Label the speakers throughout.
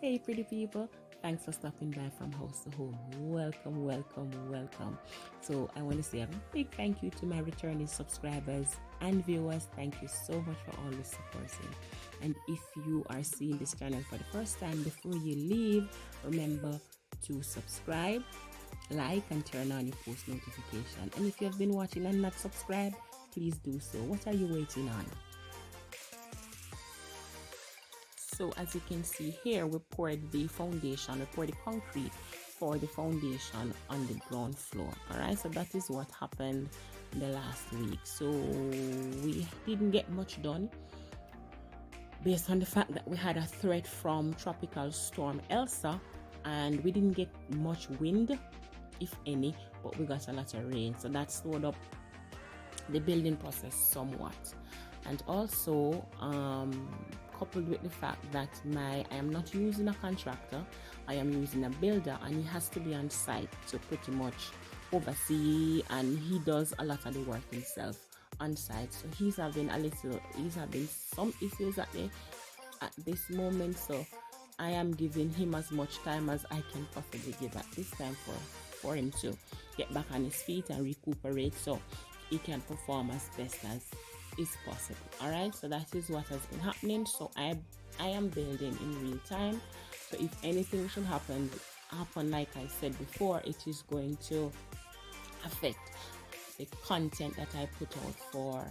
Speaker 1: Hey pretty people, thanks for stopping by from house to home. Welcome, welcome, welcome. So I want to say a big thank you to my returning subscribers and viewers. Thank you so much for all the supporting. And if you are seeing this channel for the first time, before you leave, remember to subscribe, like, and turn on your post notification. And if you have been watching and not subscribed, please do so. What are you waiting on? So as you can see here, we poured the foundation, we poured the concrete for the foundation on the ground floor. All right, so that is what happened the last week. So we didn't get much done based on the fact that we had a threat from tropical storm Elsa, and we didn't get much wind, if any, but we got a lot of rain. So that slowed up the building process somewhat. And also coupled with the fact that I am not using a contractor, I am using a builder, and he has to be on site to pretty much oversee, and he does a lot of the work himself on site. So he's having some issues at this moment, so I am giving him as much time as I can possibly give at this time for him to get back on his feet and recuperate, so he can perform as best as is possible. All right, so that is what has been happening. So I am building in real time, so if anything should happen like I said before, it is going to affect the content that I put out for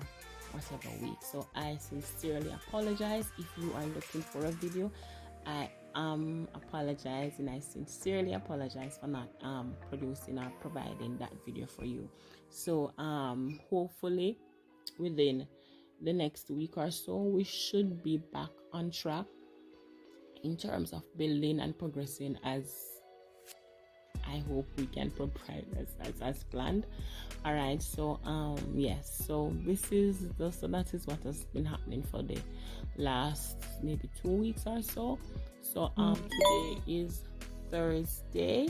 Speaker 1: whatever week. So I sincerely apologize if you are looking for a video. I am apologizing. I sincerely apologize for not producing or providing that video for you. So hopefully within the next week or so, we should be back on track in terms of building and progressing as I hope we can provide as planned. All right, so yes, so that is what has been happening for the last maybe 2 weeks or so. So today is Thursday,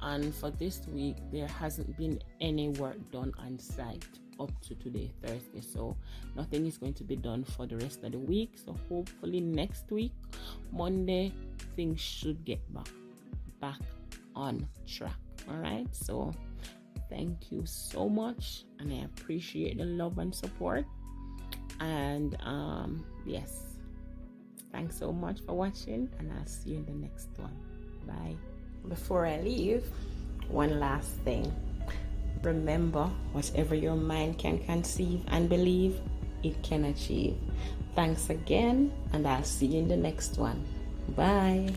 Speaker 1: and for this week there hasn't been any work done on site up to today, Thursday, so nothing is going to be done for the rest of the week. So hopefully next week, Monday, things should get back on track. All right, so thank you so much, and I appreciate the love and support. And yes, thanks so much for watching, and I'll see you in the next one. Bye. Before I leave, one last thing. Remember, whatever your mind can conceive and believe, it can achieve. Thanks again, and I'll see you in the next one. Bye.